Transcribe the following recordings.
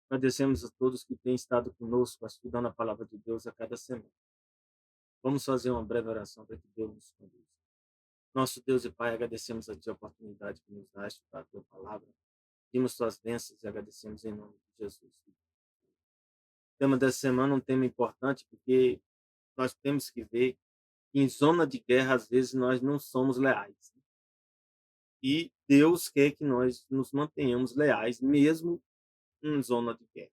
Agradecemos a todos que têm estado conosco, estudando a palavra de Deus a cada semana. Vamos fazer uma breve oração para que Deus nos conduza. Nosso Deus e Pai, agradecemos a Ti a oportunidade que nos dá de estudar a Tua palavra. Pedimos Tuas bênçãos e agradecemos em nome de Jesus. O tema dessa semana é um tema importante porque nós temos que ver que em zona de guerra, às vezes, nós não somos leais. E Deus quer que nós nos mantenhamos leais, mesmo em zona de guerra.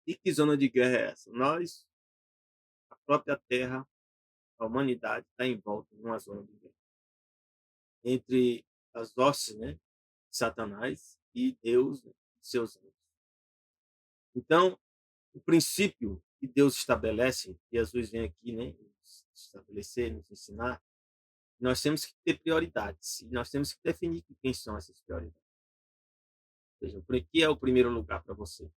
E que zona de guerra é essa? A própria terra, a humanidade está em volta de uma zona de guerra entre as hostes, né, de Satanás e Deus, né, e seus anjos. Então, o princípio que Deus estabelece, que Jesus vem aqui, né, nos estabelecer, nos ensinar, nós temos que ter prioridades e nós temos que definir quem são essas prioridades. Ou seja, o que é o primeiro lugar para você?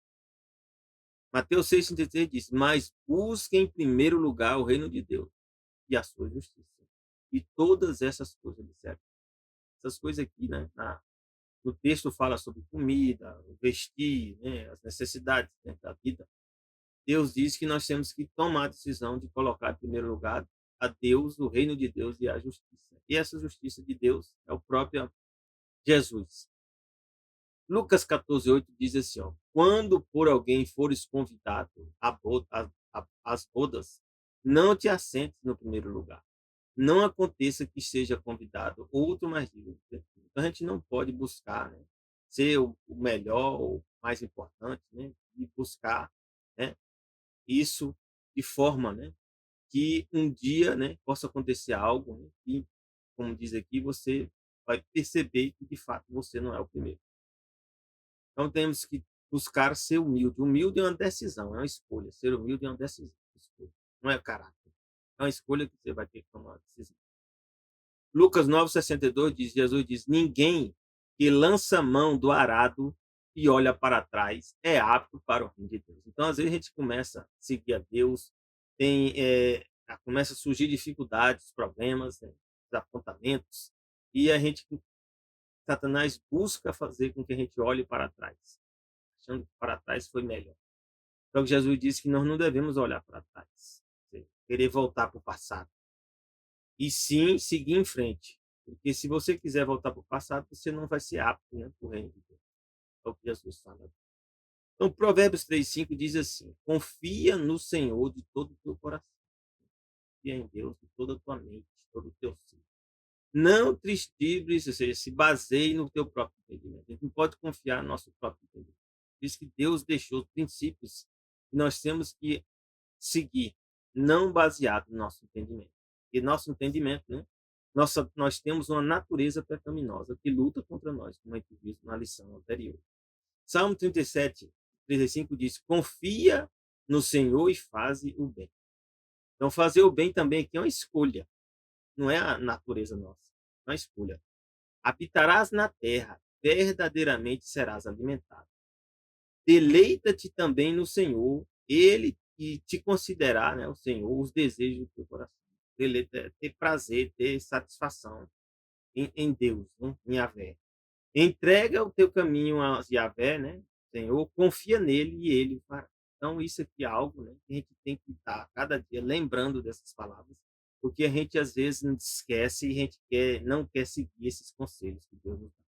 Mateus 6,33 diz: Mas busque em primeiro lugar o reino de Deus e a sua justiça. E todas essas coisas lhe servem. Essas coisas aqui, né, no texto fala sobre comida, o vestir, né, as necessidades, né, da vida. Deus diz que nós temos que tomar a decisão de colocar em primeiro lugar a Deus, o reino de Deus e a justiça. E essa justiça de Deus é o próprio Jesus. Lucas 14:8 diz assim, ó: Quando por alguém fores convidado às bodas, não te assentes no primeiro lugar. Não aconteça que seja convidado outro mais digno de ter. Então a gente não pode buscar, né, ser o melhor ou mais importante, né, e buscar, né, isso de forma, né, que um dia, né, possa acontecer algo, né, e, como diz aqui, você vai perceber que de fato você não é o primeiro. Então temos que buscar ser humilde. Humilde é uma decisão, é uma escolha. Ser humilde é uma decisão, escolha. Não é caráter. É uma escolha que você vai ter que tomar uma decisão. Lucas 9,62 diz, Jesus diz, ninguém que lança mão do arado e olha para trás é apto para o reino de Deus. Então, às vezes, a gente começa a seguir a Deus, começa a surgir dificuldades, problemas, né, desapontamentos, e a gente, Satanás busca fazer com que a gente olhe para trás, achando que para trás foi melhor. Então, Jesus disse que nós não devemos olhar para trás, querer voltar para o passado. E sim seguir em frente. Porque se você quiser voltar para o passado, você não vai ser apto, né, para o reino de Deus. É o que Jesus fala. Então, Provérbios 3,5 diz assim: Confia no Senhor de todo o teu coração. Confia em Deus de toda a tua mente, de todo o teu ser. Não te estribes, ou seja, se baseie no teu próprio entendimento. A gente não pode confiar no nosso próprio entendimento. Diz que Deus deixou princípios que nós temos que seguir, não baseado no nosso entendimento. E nosso entendimento, né? Nós temos uma natureza pecaminosa que luta contra nós, como a gente viu na lição anterior. Salmo 37, 35 diz: Confia no Senhor e faze o bem. Então, fazer o bem também aqui é uma escolha, não é a natureza nossa, é uma escolha. Habitarás na terra, verdadeiramente serás alimentado. Deleita-te também no Senhor, ele que te considerar, né, o Senhor, os desejos do teu coração. Deleita, ter prazer, ter satisfação em Deus, né, em Yahvé. Entrega o teu caminho a Yahvé, né, Senhor, confia nele e ele fará. Então, isso aqui é algo, né, que a gente tem que estar cada dia lembrando dessas palavras, porque a gente às vezes esquece e a gente não quer seguir esses conselhos que Deus nos dá.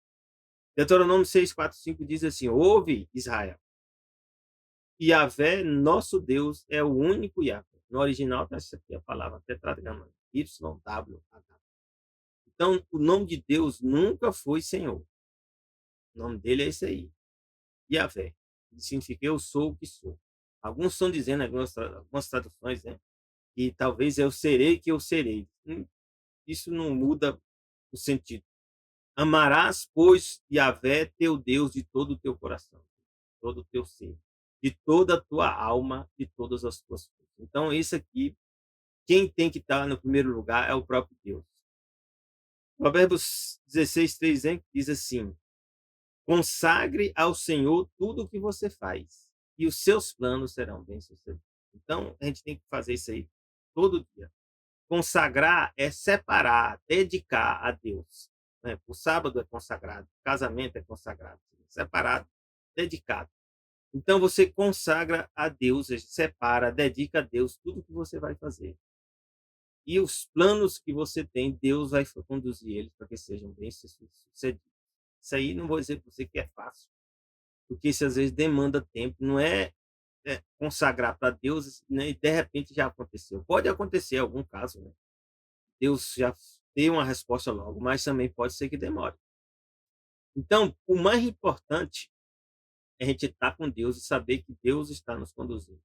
Deuteronômio 6,4,5 diz assim: Ouve, Israel. Yahvé, nosso Deus, é o único Yahvé. No original está essa aqui a palavra tetragrama, YWH. Então, o nome de Deus nunca foi Senhor. O nome dele é esse aí, Yahvé. Que significa eu sou o que sou. Alguns estão dizendo, algumas traduções, né, que talvez eu serei que eu serei. Isso não muda o sentido. Amarás, pois, Yahvé, teu Deus, de todo o teu coração, de todo o teu ser, de toda a tua alma, de todas as tuas forças. Então, isso aqui, quem tem que estar no primeiro lugar é o próprio Deus. Provérbios 16:3 diz assim: Consagre ao Senhor tudo o que você faz, e os seus planos serão bem-sucedidos. Então, a gente tem que fazer isso aí todo dia. Consagrar é separar, dedicar a Deus, né? O sábado é consagrado, o casamento é consagrado, separado, dedicado. Então você consagra a Deus, separa, dedica a Deus tudo que você vai fazer. E os planos que você tem, Deus vai conduzir eles para que sejam bem-sucedidos. Isso aí não vou dizer para você que é fácil, porque isso às vezes demanda tempo, não é consagrar para Deus, né, e de repente já aconteceu. Pode acontecer algum caso, né? Deus já deu uma resposta logo, mas também pode ser que demore. Então, o mais importante é a gente estar com Deus e saber que Deus está nos conduzindo.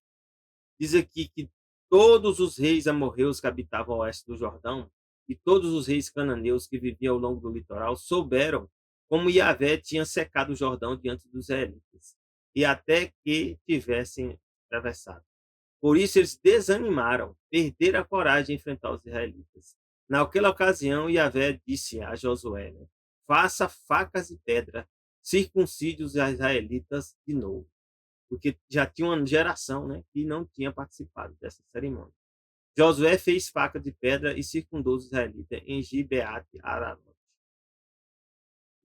Diz aqui que todos os reis amorreus que habitavam ao oeste do Jordão e todos os reis cananeus que viviam ao longo do litoral souberam como Yahvé tinha secado o Jordão diante dos israelitas, e até que tivessem atravessado. Por isso eles desanimaram, perderam a coragem de enfrentar os israelitas. Naquela ocasião, Yahvé disse a Josué, né, faça facas de pedra, circuncide os israelitas de novo, porque já tinha uma geração, né, que não tinha participado dessa cerimônia. Josué fez faca de pedra e circundou os israelitas em Gibeat Ararat.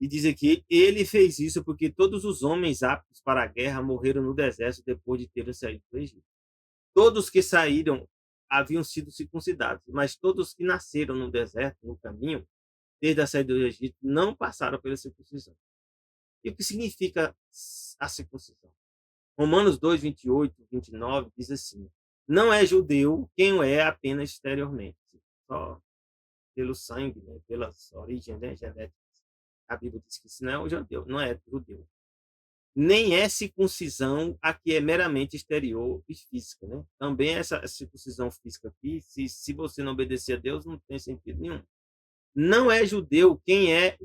E diz aqui, ele fez isso porque todos os homens aptos para a guerra morreram no deserto depois de terem saído do Egito. Todos que saíram haviam sido circuncidados, mas todos que nasceram no deserto, no caminho, desde a saída do Egito, não passaram pela circuncisão. E o que significa a circuncisão? Romanos 2, 28, 29 diz assim: não é judeu quem o é apenas exteriormente, só pelo sangue, né, pelas origens, né, genéticas. A Bíblia diz que isso não é o judeu, não é judeu. Nem é circuncisão a que é meramente exterior e física, né? Também essa circuncisão física aqui, se você não obedecer a Deus, não tem sentido nenhum. Não é judeu quem é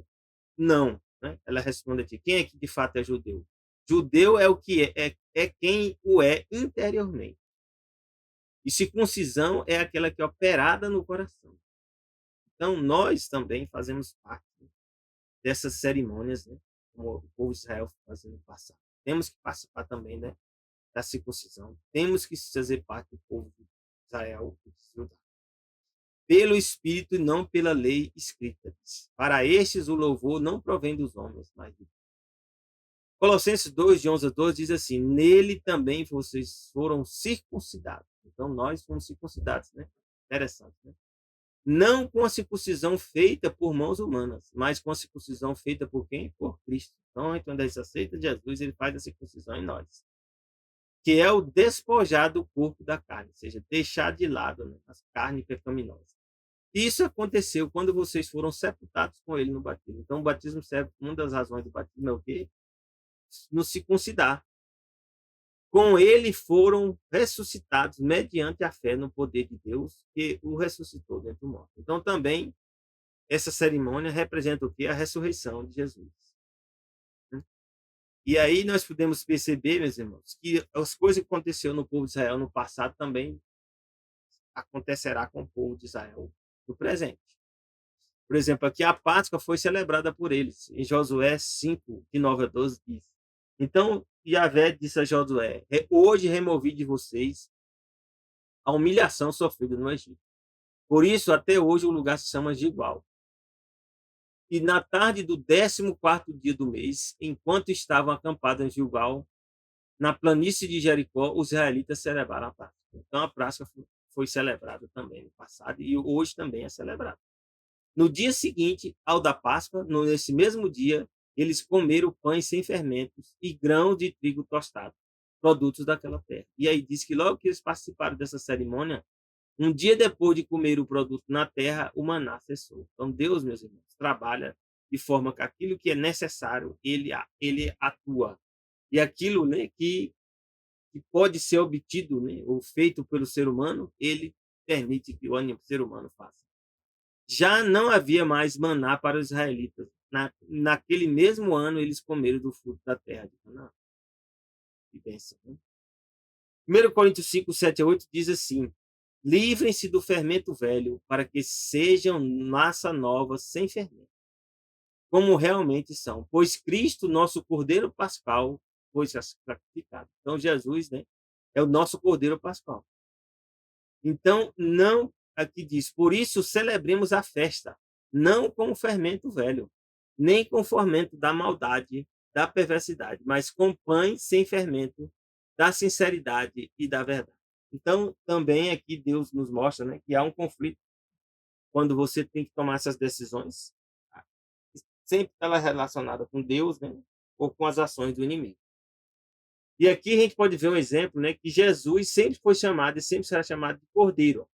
não, né? Ela responde aqui, quem é que de fato é judeu? Judeu é o que é quem o é interiormente. E circuncisão é aquela que é operada no coração. Então, nós também fazemos parte dessas cerimônias, né? Como o povo de Israel fazia no passado. Temos que participar também, né, da circuncisão. Temos que fazer parte do povo de Israel, pelo Espírito e não pela lei escrita. Para estes o louvor não provém dos homens, mas de Deus. Colossenses 2, de 11 a 12, diz assim, nele também vocês foram circuncidados. Então, nós fomos circuncidados, né? Interessante, né? Não com a circuncisão feita por mãos humanas, mas com a circuncisão feita por quem? Por Cristo. Então, quando a gente aceita Jesus, ele faz a circuncisão em nós, que é o despojar do corpo da carne, ou seja, deixar de lado, né, as carnes pecaminosas. Isso aconteceu quando vocês foram sepultados com ele no batismo. Então, o batismo serve, uma das razões do batismo é o quê? Nos circuncidar. Com ele foram ressuscitados mediante a fé no poder de Deus que o ressuscitou dentre os mortos. Então, também, essa cerimônia representa o quê? A ressurreição de Jesus. E aí nós podemos perceber, meus irmãos, que as coisas que aconteceram no povo de Israel no passado também acontecerá com o povo de Israel no presente. Por exemplo, aqui a Páscoa foi celebrada por eles. Em Josué 5, de 9 a 12, diz. Então, Yahvé disse a Josué, hoje removi de vocês a humilhação sofrida no Egito. Por isso, até hoje, o lugar se chama Gilgal. E na tarde do 14º dia do mês, enquanto estavam acampados em Gilgal, na planície de Jericó, os israelitas celebraram a Páscoa. Então, a Páscoa foi celebrada também no passado e hoje também é celebrada. No dia seguinte ao da Páscoa, nesse mesmo dia, eles comeram pães sem fermentos e grãos de trigo tostado, produtos daquela terra. E aí diz que logo que eles participaram dessa cerimônia, um dia depois de comer o produto na terra, o maná cessou. Então Deus, meus irmãos, trabalha de forma que aquilo que é necessário, ele atua. E aquilo, né, que pode ser obtido, né, ou feito pelo ser humano, ele permite que o ser humano faça. Já não havia mais maná para os israelitas. Naquele mesmo ano, eles comeram do fruto da terra de Canaã. Que bênção, né? 1 Coríntios 5, 7 a 8 diz assim, livrem-se do fermento velho, para que sejam massa nova, sem fermento, como realmente são. Pois Cristo, nosso Cordeiro Pascal, foi sacrificado. Então, Jesus, né, é o nosso Cordeiro Pascal. Então, não, aqui diz, por isso celebremos a festa, não com o fermento velho, nem com o fermento da maldade, da perversidade, mas com pães sem fermento, da sinceridade e da verdade. Então, também aqui Deus nos mostra, né, que há um conflito quando você tem que tomar essas decisões, tá? Sempre ela é relacionada com Deus, né, ou com as ações do inimigo. E aqui a gente pode ver um exemplo, né, que Jesus sempre foi chamado e sempre será chamado de Cordeiro.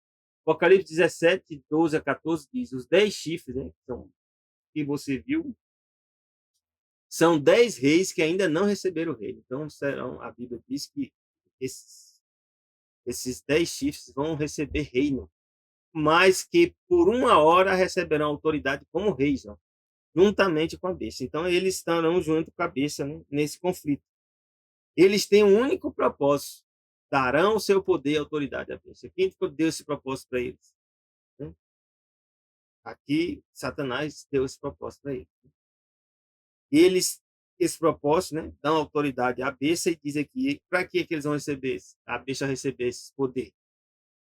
Apocalipse 17, 12 a 14 diz: os 10 chifres, né, que você viu, são 10 reis que ainda não receberam o reino. Então, serão, a Bíblia diz que esses 10 chifres vão receber reino, mas que por uma hora receberão autoridade como reis, ó, juntamente com a besta. Então, eles estarão junto com a besta, né, nesse conflito. Eles têm um único propósito: darão o seu poder e autoridade à besta. Quem deu esse propósito para eles? Né? Aqui, Satanás deu esse propósito para eles. E eles, esse propósito, né, dão autoridade à besta e diz aqui, para que eles vão receber, a besta receber esse poder?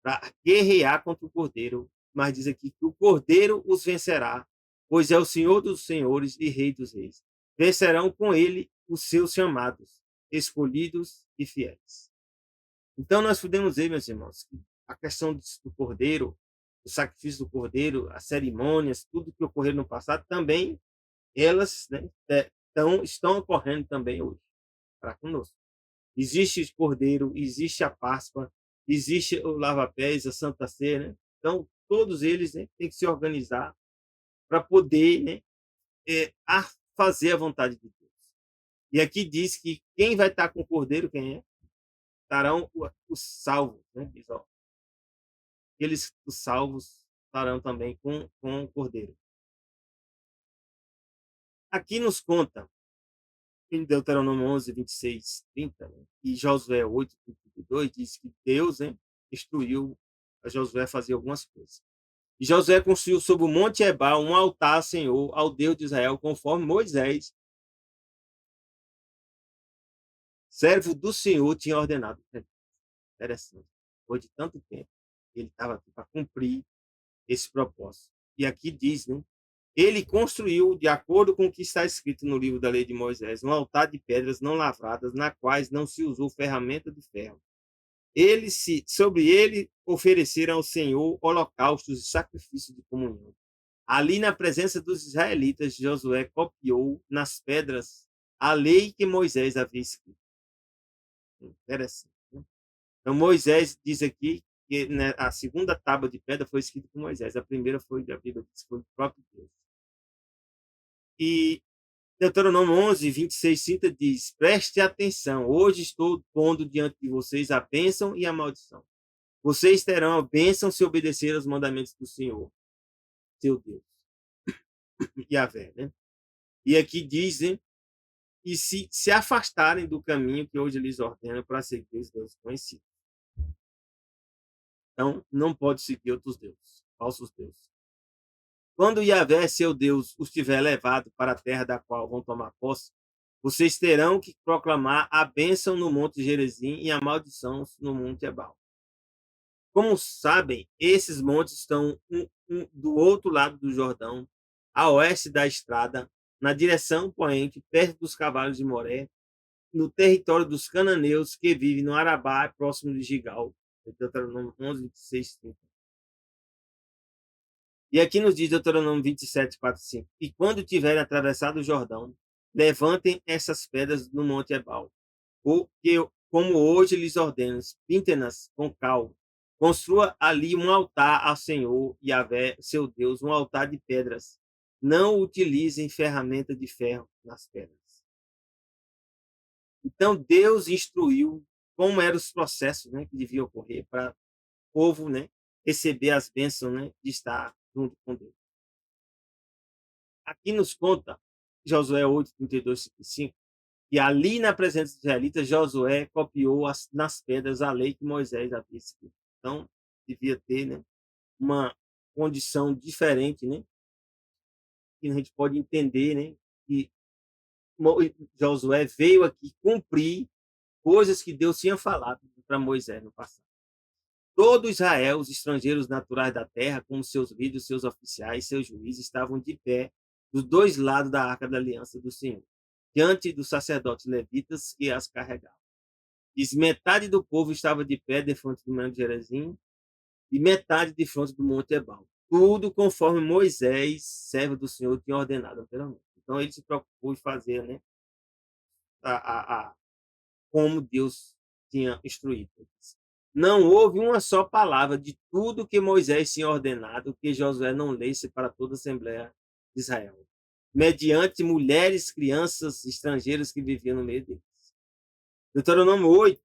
Para guerrear contra o cordeiro, mas diz aqui que o cordeiro os vencerá, pois é o Senhor dos senhores e Rei dos reis. Vencerão com ele os seus chamados, escolhidos e fiéis. Então nós podemos ver, meus irmãos, que a questão do cordeiro, o sacrifício do cordeiro, as cerimônias, tudo que ocorreu no passado, também elas, né, estão ocorrendo também hoje para conosco. Existe o cordeiro, existe a Páscoa, existe o lava-pés, a Santa Ceia, né? Então, todos eles, né, têm que se organizar para poder, né, fazer a vontade de Deus. E aqui diz que quem vai estar com o cordeiro, quem é? Estarão os salvos, né? Diz, ó, os salvos estarão também com o cordeiro. Aqui nos conta em Deuteronômio 11, 26, 30, né? E Josué 8, 32, diz que Deus, né, instruiu a Josué a fazer algumas coisas. E Josué construiu sobre o Monte Ebal um altar ao Senhor, ao Deus de Israel, conforme Moisés, servo do Senhor, tinha ordenado. Interessante. Depois de tanto tempo, ele estava aqui para cumprir esse propósito. E aqui diz, né? Ele construiu, de acordo com o que está escrito no livro da lei de Moisés, um altar de pedras não lavradas, na quais não se usou ferramenta de ferro. Sobre ele ofereceram ao Senhor holocaustos e sacrifícios de comunhão. Ali, na presença dos israelitas, Josué copiou nas pedras a lei que Moisés havia escrito. Interessante, né? Então, Moisés diz aqui que, né, a segunda tábua de pedra foi escrita por Moisés. A primeira foi da Bíblia, foi do próprio Deus. E Deuteronômio 11, 26, 30 diz: preste atenção, hoje estou pondo diante de vocês a bênção e a maldição. Vocês terão a bênção se obedecer aos mandamentos do Senhor, seu Deus. Yahvé, né? E aqui dizem, e se afastarem do caminho que hoje lhes ordeno para seguir os deuses conhecidos. Então, não pode seguir outros deuses, falsos deuses. Quando Yahvé, seu Deus, os tiver levado para a terra da qual vão tomar posse, vocês terão que proclamar a bênção no Monte Gerizim e a maldição no Monte Ebal. Como sabem, esses montes estão do outro lado do Jordão, a oeste da estrada, na direção poente, perto dos cavalos de Moré, no território dos cananeus que vivem no Arabá, próximo de Gigal. Deuteronômio 11, 26, 30. E aqui nos diz Deuteronômio 27, 4, 5. E quando tiverem atravessado o Jordão, levantem essas pedras no Monte Ebal, porque, como hoje lhes ordeno, pintem-nas com cal. Construa ali um altar ao Senhor, Yahvé, seu Deus, um altar de pedras. Não utilizem ferramenta de ferro nas pedras. Então, Deus instruiu como eram os processos, né, que deviam ocorrer para o povo, né, receber as bênçãos, né, de estar junto com Deus. Aqui nos conta Josué 8, 32, 55, e ali na presença dos israelitas, Josué copiou nas pedras a lei que Moisés havia escrito. Então, devia ter, né, uma condição diferente, né, que a gente pode entender, né, que Josué veio aqui cumprir coisas que Deus tinha falado para Moisés no passado. Todo Israel, os estrangeiros naturais da terra, como seus líderes, seus oficiais, seus juízes, estavam de pé dos dois lados da arca da aliança do Senhor. diante dos sacerdotes levitas que as carregavam. Diz: metade do povo estava de pé de frente do monte Gerizim e metade de frente do monte Ebal. Tudo conforme Moisés, servo do Senhor, tinha ordenado anteriormente. Então ele se preocupou em fazer, né, como Deus tinha instruído. Não houve uma só palavra de tudo que Moisés tinha ordenado que Josué não lesse para toda a Assembleia de Israel, mediante mulheres, crianças, estrangeiros que viviam no meio deles. Deuteronômio 8,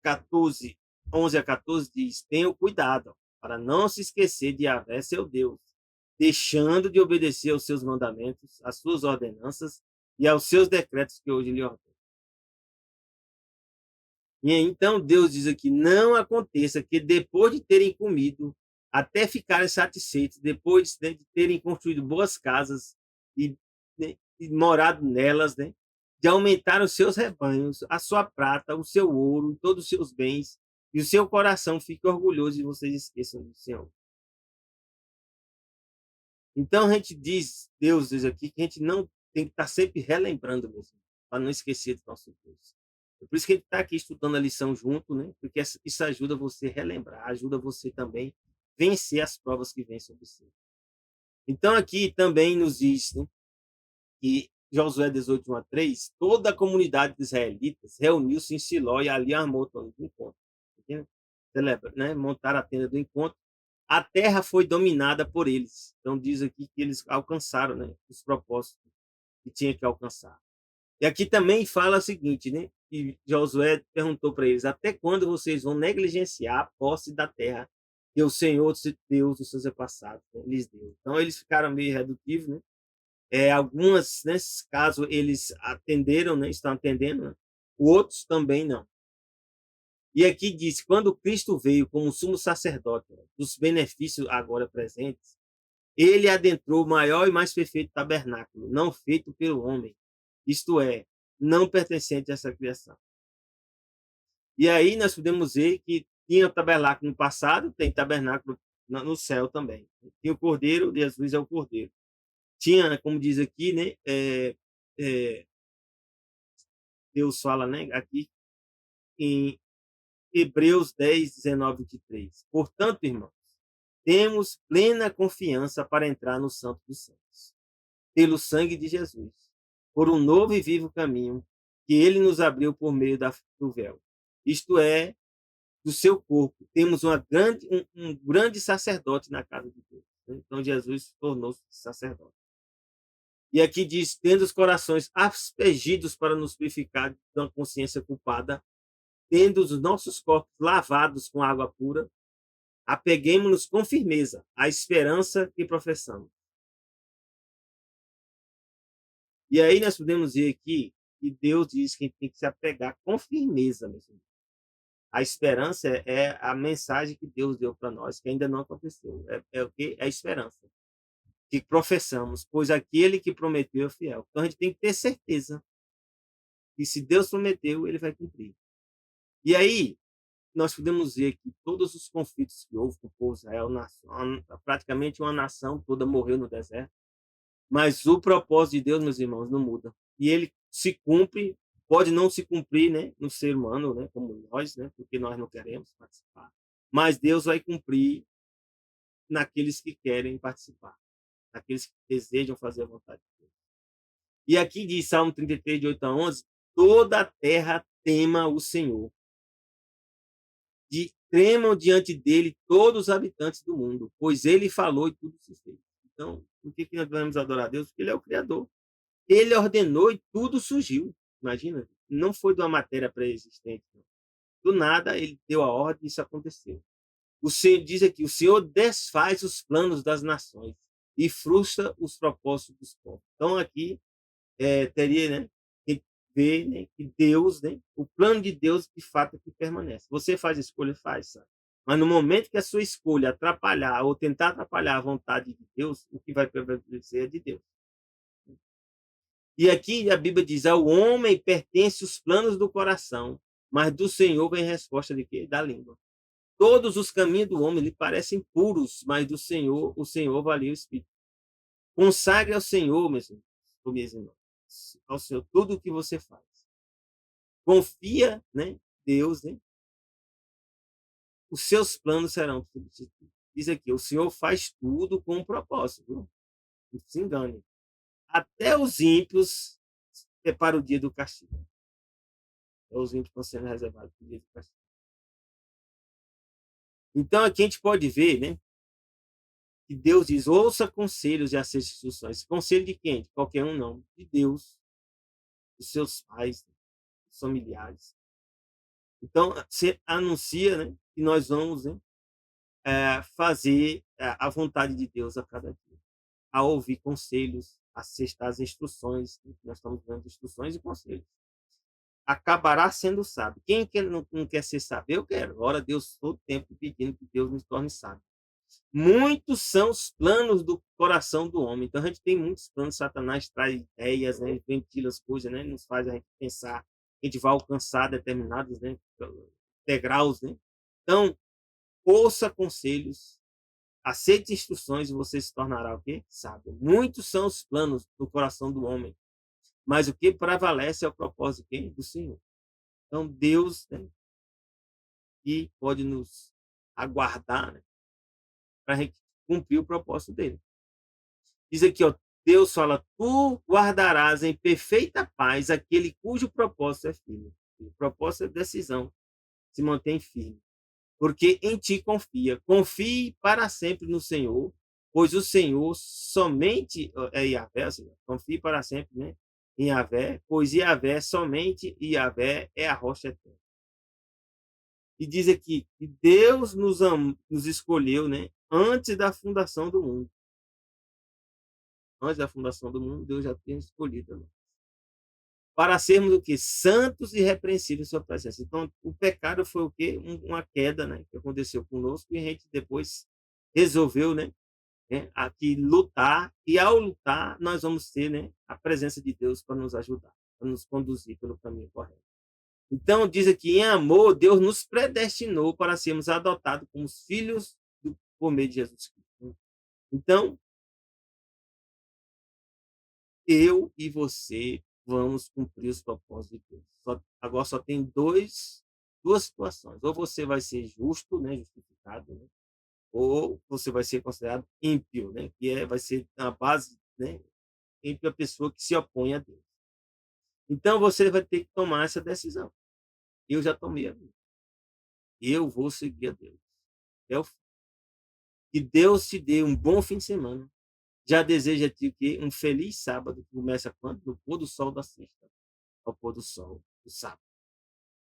14, 11 a 14 diz: tenham cuidado para não se esquecer de Yahvé, seu Deus, deixando de obedecer aos seus mandamentos, às suas ordenanças e aos seus decretos que hoje lhe ordeno. E então Deus diz aqui: não aconteça que depois de terem comido, até ficarem satisfeitos, depois, né, de terem construído boas casas e, né, e morado nelas, né, de aumentar os seus rebanhos, a sua prata, o seu ouro, todos os seus bens, e o seu coração fique orgulhoso e vocês esqueçam do Senhor. Então a gente diz, Deus diz aqui, que a gente não tem que estar sempre relembrando mesmo, para não esquecer do nosso Deus. É por isso que a gente está aqui estudando a lição junto, né? Porque isso ajuda você a relembrar, ajuda você também a vencer as provas que vêm sobre você. Então aqui também nos diz, né, que Josué 18, 1 a 3, toda a comunidade de israelitas reuniu-se em Siló e ali armou o plano do encontro. Entende? Celebra, né? Montaram a tenda do encontro. A terra foi dominada por eles. Então diz aqui que eles alcançaram, né, os propósitos que tinha que alcançar. E aqui também fala o seguinte, né? Que Josué perguntou para eles: até quando vocês vão negligenciar a posse da terra que o Senhor, Deus dos seus antepassados, né, lhes deu? Então eles ficaram meio redutivos, né? Algumas, nesse caso, eles atenderam, né? Estão atendendo, né? Outros também não. E aqui diz: quando Cristo veio como sumo sacerdote, né, dos benefícios agora presentes, ele adentrou o maior e mais perfeito tabernáculo, não feito pelo homem, isto é, não pertencente a essa criação. E aí nós podemos ver que tinha tabernáculo no passado, tem tabernáculo no céu também. Tinha o Cordeiro, Jesus é o Cordeiro. Tinha, como diz aqui, né, Deus fala, né, aqui em Hebreus 10, 19, 23. Portanto, irmãos, temos plena confiança para entrar no Santo dos Santos, pelo sangue de Jesus, por um novo e vivo caminho que ele nos abriu por meio do véu. Isto é, do seu corpo. Temos um grande sacerdote na casa de Deus. Então Jesus tornou-se sacerdote. E aqui diz: tendo os corações aspergidos para nos purificar de uma consciência culpada, tendo os nossos corpos lavados com água pura, apeguemos-nos com firmeza à esperança que professamos. E aí nós podemos ver aqui que Deus diz que a gente tem que se apegar com firmeza mesmo. A esperança é a mensagem que Deus deu para nós, que ainda não aconteceu. É o que? É a esperança que professamos, pois aquele que prometeu é fiel. Então a gente tem que ter certeza que se Deus prometeu, ele vai cumprir. E aí, nós podemos ver que todos os conflitos que houve com o povo de Israel, praticamente uma nação toda morreu no deserto, mas o propósito de Deus, meus irmãos, não muda. E ele se cumpre, pode não se cumprir, né, no ser humano, né, como nós, né, porque nós não queremos participar, mas Deus vai cumprir naqueles que querem participar, naqueles que desejam fazer a vontade de Deus. E aqui diz Salmo 33, de 8 a 11, toda a terra tema o Senhor. Tremam diante dele todos os habitantes do mundo, pois ele falou e tudo se fez. Então, por que nós devemos adorar a Deus? Porque ele é o Criador. Ele ordenou e tudo surgiu. Imagina, não foi de uma matéria pré-existente. Do nada, ele deu a ordem e isso aconteceu. O Senhor diz aqui: o Senhor desfaz os planos das nações e frustra os propósitos dos povos. Então, aqui teria, né, que ver, né, que Deus, né, o plano de Deus de fato é que permanece. Você faz a escolha, faz, sabe? Mas no momento que a sua escolha atrapalhar ou tentar atrapalhar a vontade de Deus, o que vai prevalecer é de Deus. E aqui a Bíblia diz: ao homem pertence os planos do coração, mas do Senhor vem resposta de quê? Da língua. Todos os caminhos do homem lhe parecem puros, mas do Senhor, o Senhor avalia o espírito. Consagre ao Senhor, meus irmãos. ao Senhor tudo o que você faz. Confia, né, Deus, né, os seus planos serão substituídos. Diz aqui, o Senhor faz tudo com um propósito, viu? Não se engane. Até os ímpios é para o dia do castigo. Os ímpios estão sendo reservados para o dia do castigo. Então aqui a gente pode ver, né, que Deus diz, ouça conselhos e aceite instruções. Conselho de quem? De qualquer um, não. De Deus, dos seus pais, dos familiares. Então, você anuncia, né, que nós vamos, né, fazer a vontade de Deus a cada dia, a ouvir conselhos, a aceitar as instruções, né, nós estamos dando instruções e conselhos. Acabará sendo sábio. Quem não quer ser sábio? Eu quero. Ora, Deus todo tempo pedindo que Deus nos torne sábio. Muitos são os planos do coração do homem. Então, a gente tem muitos planos. Satanás traz ideias, né? Ventila as coisas, né? Nos faz a gente pensar que a gente vai alcançar determinados, né, degraus. Né? Então, ouça conselhos, aceite instruções e você se tornará o quê? Sábio. Muitos são os planos do coração do homem. Mas o que prevalece é o propósito do Senhor. Então, Deus, né, que pode nos aguardar, né, para a gente cumprir o propósito dele. Diz aqui, ó, Deus fala, tu guardarás em perfeita paz aquele cujo propósito é firme. O propósito é decisão, se mantém firme. Porque em ti confia. Confie para sempre no Senhor, pois o Senhor somente é Yahvé, ou seja, confie para sempre, né, em Yahvé, pois Yahvé, somente Yahvé é a rocha eterna. E diz aqui que Deus nos escolheu, né, antes da fundação do mundo. Antes da fundação do mundo, Deus já tinha escolhido, né, para sermos o que? Santos e irrepreensíveis em sua presença. Então, o pecado foi o quê? Uma queda, né, que aconteceu conosco e a gente depois resolveu, né, aqui lutar, e ao lutar nós vamos ter, né, a presença de Deus para nos ajudar, para nos conduzir pelo caminho correto. Então, diz aqui, em amor, Deus nos predestinou para sermos adotados como filhos por meio de Jesus Cristo. Então, eu e você vamos cumprir os propósitos de Deus. Agora só tem duas situações. Ou você vai ser justo, né, justificado, né, ou você vai ser considerado ímpio, né, vai ser a base, né, ímpio a pessoa que se opõe a Deus. Então, você vai ter que tomar essa decisão. Eu já tomei a minha. Eu vou seguir a Deus. É o Que Deus te dê um bom fim de semana. Já deseja a ti o quê? Um feliz sábado, que começa quando? No pôr do sol da sexta, ao pôr do sol do sábado.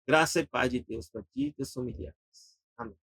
Graça e paz de Deus para ti e teus familiares. Amém.